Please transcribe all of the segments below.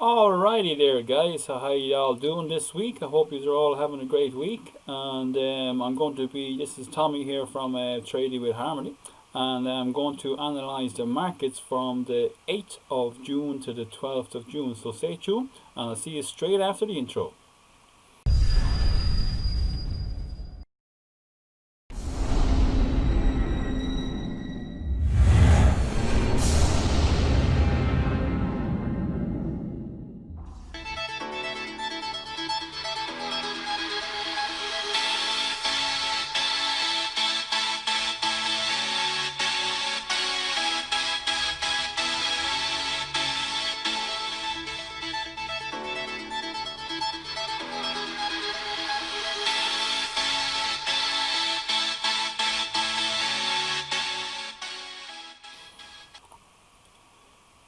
Alrighty there guys, so how you all doing this week? I hope you're all having a great week, and this is Tommy here from Trading with Harmony, and I'm going to analyze the markets from the 8th of June to the 12th of June, so stay tuned and I'll see you straight after the intro.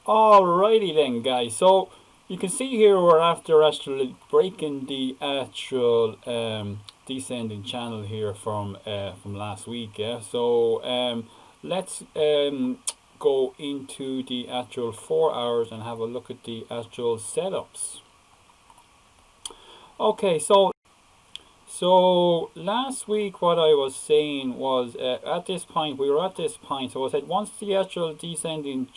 Alrighty then guys, so you can see here we're after actually breaking the actual descending channel here from last week. Yeah, so let's go into the actual 4 hours and have a look at the actual setups. Okay, so last week what I was saying was at this point, we were at this point, so I said once the actual descending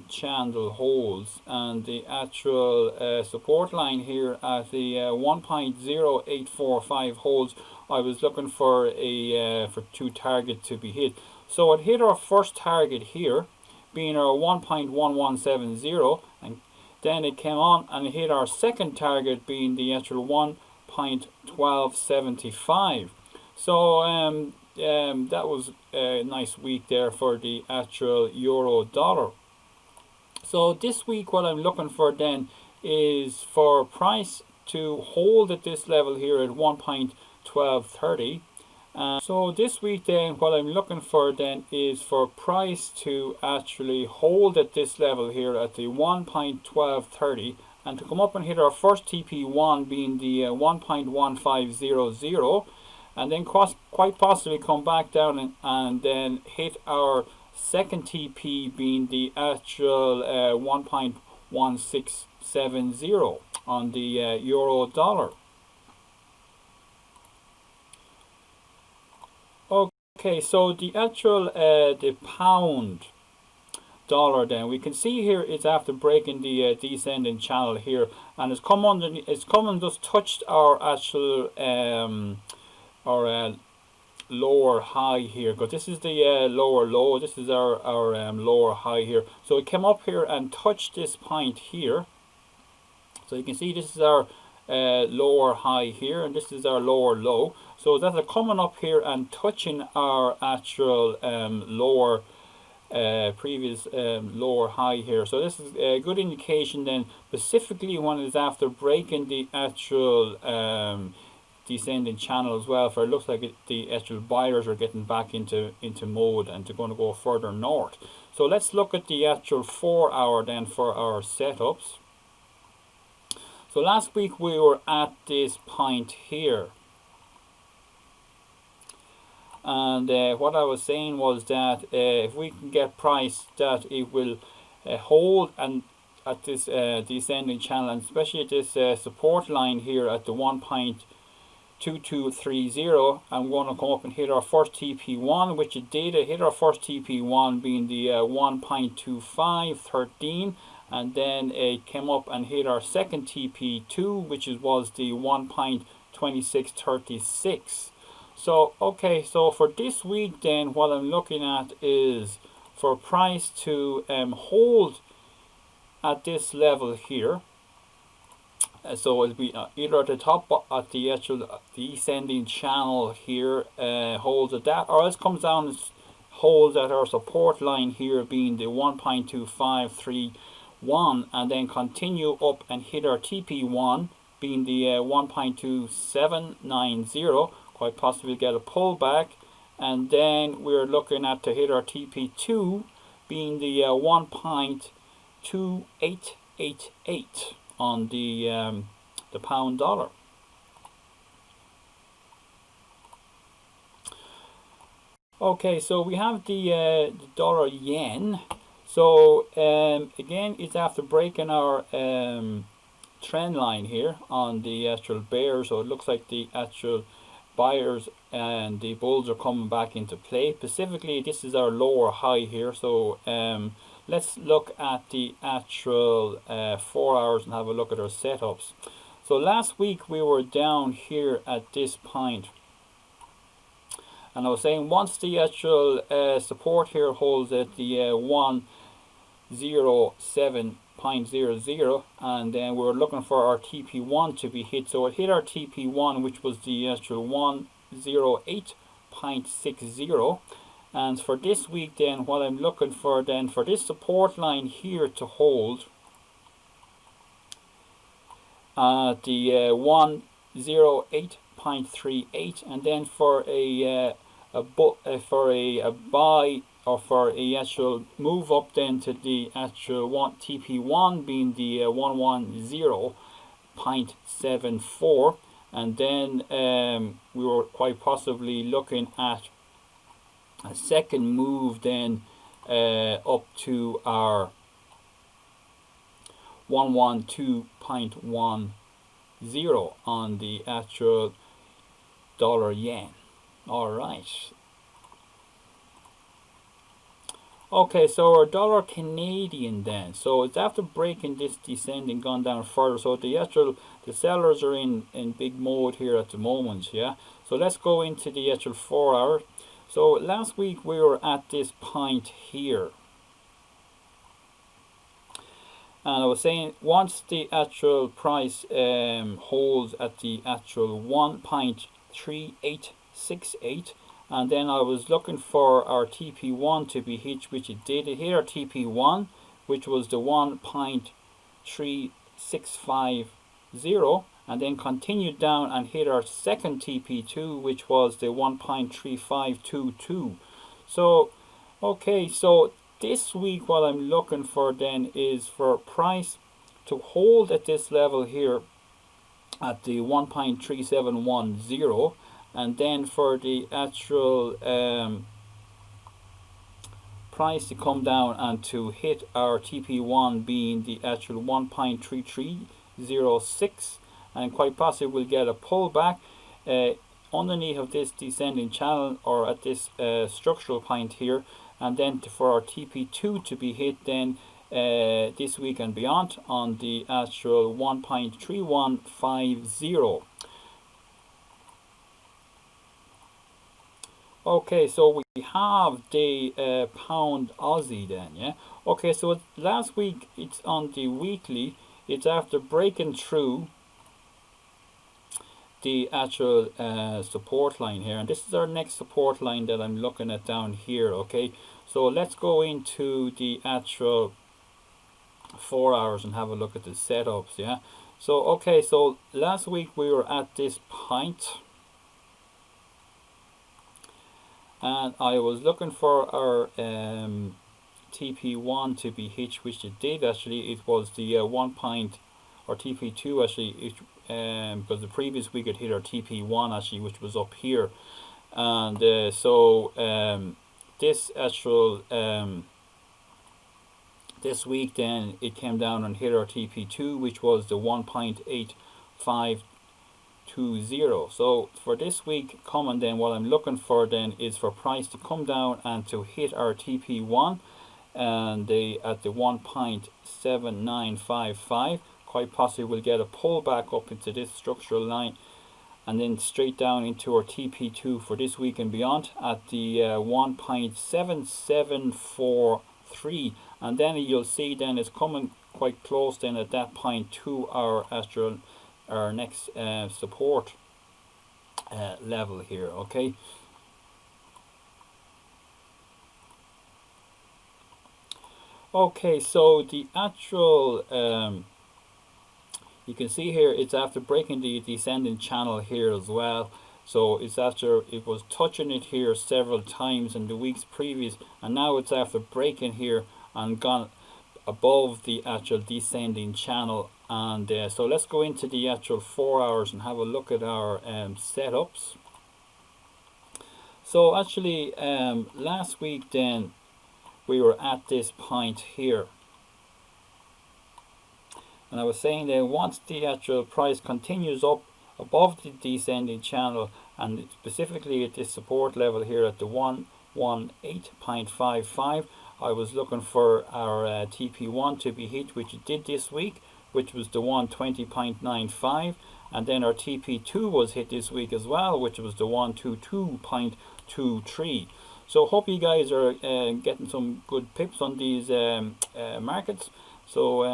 channel holds and the actual support line here at the 1.0845 holds, I was looking for a for two targets to be hit. So it hit our first target here being our 1.1170, and then it came on and it hit our second target being the actual 1.1275. So that was a nice week there for the actual euro dollar. So this week what I'm looking for then is for price to hold at this level here at 1.1230. So this week then what I'm looking for then is for price to actually hold at this level here at the 1.1230 and to come up and hit our first TP1 being the 1.1500, and then quite possibly come back down and then hit our second TP being the actual 1.1670 on the euro dollar. Okay, so the actual the pound dollar then we can see here it's after breaking the descending channel here, and it's come and just touched our actual lower high here, because this is the lower low, this is our lower high here. So it came up here and touched this point here, so you can see this is our lower high here and this is our lower low. So that's coming up here and touching our actual lower previous lower high here. So this is a good indication then, specifically when it's after breaking the actual descending channel as well, for it looks like the actual buyers are getting back into mode and they're going to go further north. So let's look at the actual 4 hour then for our setups. So last week we were at this point here, and what I was saying was that if we can get price that it will hold and at this descending channel, and especially at this support line here at the 1.2230, I'm going to come up and hit our first TP1, which it did. It hit our first TP1 being the 1.2513, and then it came up and hit our second TP2, which was the 1.2636. So okay, so for this week then what I'm looking at is for price to hold at this level here. So it'll be either at the top at the actual descending channel here, holds at that, or else comes down and holds at our support line here being the 1.2531, and then continue up and hit our TP1 being the 1.2790, quite possibly get a pullback, and then we're looking at to hit our TP2 being the 1.2888 on the pound dollar. Okay, so we have the dollar yen. So again, it's after breaking our trend line here on the actual bear. So it looks like the actual buyers and the bulls are coming back into play. Specifically, this is our lower high here. So let's look at the actual 4 hours and have a look at our setups. So last week we were down here at this point, and I was saying once the actual support here holds at the 107.00, and then we're looking for our TP1 to be hit. So it hit our TP1, which was the actual 108.60. And for this week then, what I'm looking for then, for this support line here to hold the 108.38, and then for a buy, or for a actual move up then to the actual TP1 being the 110.74, and then we were quite possibly looking at a second move then up to our 112.10 on the actual dollar yen. All right. Okay, so our dollar Canadian then. So it's after breaking this descending, gone down further. So the sellers are in big mode here at the moment, yeah. So let's go into the actual 4 hour. So last week we were at this point here, and I was saying once the actual price holds at the actual 1.3868, and then I was looking for our TP1 to be hit, which it did. It hit our TP1, which was the 1.3650, and then continued down and hit our second TP2, which was the 1.3522. So okay, so this week what I'm looking for then is for price to hold at this level here at the 1.3710, and then for the actual price to come down and to hit our TP1 being the actual 1.3306, and quite possibly we'll get a pullback underneath of this descending channel, or at this structural point here, and then for our TP2 to be hit then this week and beyond on the actual 1.3150. Okay, so we have the pound Aussie then, yeah. Okay, so last week it's on the weekly, it's after breaking through the actual support line here, and this is our next support line that I'm looking at down here. Okay, so let's go into the actual 4 hours and have a look at the setups, yeah. So okay, so last week we were at this point, and I was looking for our TP1 to be hit, which it did actually. It was the or TP2 actually, because the previous week it hit our TP1 actually, which was up here, and this actual this week then it came down and hit our TP2, which was the 1.8520. So for this week coming then, what I'm looking for then is for price to come down and to hit our TP1 and at the 1.7955. Quite possibly we'll get a pullback up into this structural line, and then straight down into our TP2 for this week and beyond at the 1.7743, and then you'll see then it's coming quite close then at that point to our next support level here. Okay, okay, so the actual you can see here it's after breaking the descending channel here as well. So it's after it was touching it here several times in the weeks previous, and now it's after breaking here and gone above the actual descending channel. And so let's go into the actual 4 hours and have a look at our setups. So actually last week then we were at this point here. And I was saying that once the actual price continues up above the descending channel, and specifically at this support level here at the 118.55, I was looking for our TP1 to be hit, which it did this week, which was the 120.95, and then our TP2 was hit this week as well, which was the 122.23. So hope you guys are getting some good pips on these markets. So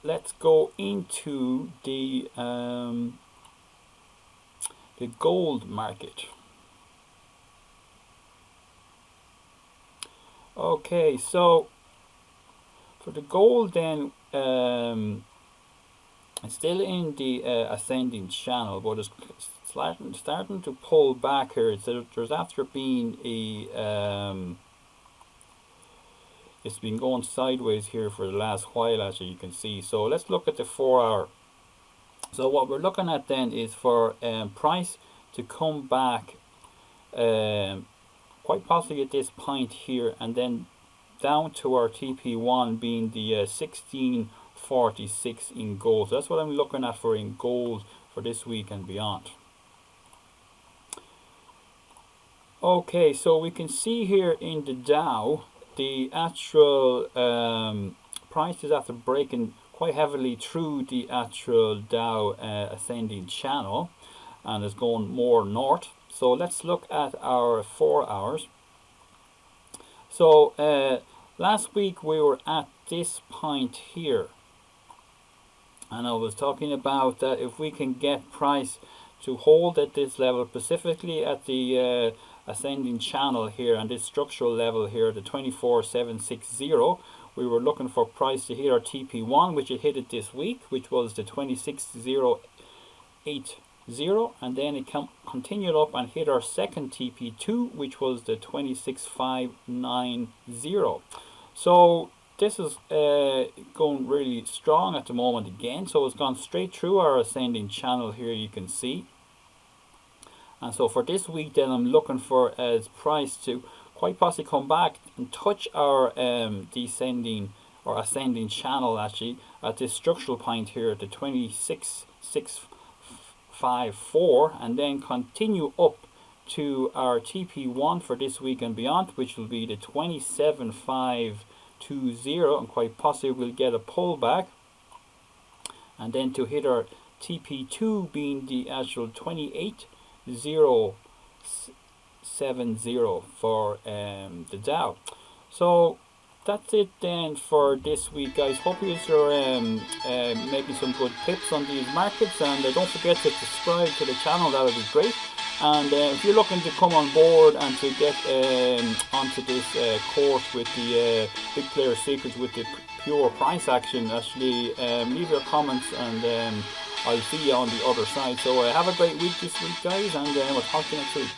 let's go into the gold market. Okay, so for the gold then, it's still in the ascending channel, but it's starting to pull back here. So there's after being a it's been going sideways here for the last while, as you can see. So let's look at the 4 hour. So what we're looking at then is for price to come back quite possibly at this point here, and then down to our TP1 being the 1646 in gold. So that's what I'm looking at for in gold for this week and beyond. Okay, so we can see here in the Dow, the actual price is after breaking quite heavily through the actual Dow ascending channel, and is going more north. So let's look at our 4 hours. So last week we were at this point here, and I was talking about that if we can get price to hold at this level, specifically at the ascending channel here and this structural level here, the 24760, we were looking for price to hit our TP1, which it hit it this week, which was the 26080, and then it continued up and hit our second TP2, which was the 26590. So this is going really strong at the moment again. So it's gone straight through our ascending channel here, you can see. And so for this week then, I'm looking for as price to quite possibly come back and touch our descending or ascending channel actually at this structural point here at the 26654, and then continue up to our TP1 for this week and beyond, which will be the 27520, and quite possibly we'll get a pullback, and then to hit our TP2 being the actual 28070 for the Dow. So that's it then for this week, guys. Hope you are making some good tips on these markets, and don't forget to subscribe to the channel. That would be great. And if you're looking to come on board and to get onto this course with the Big Player Secrets with the pure price action, actually leave your comments, and I'll see you on the other side. So have a great week this week, guys, and we'll talk to you next week.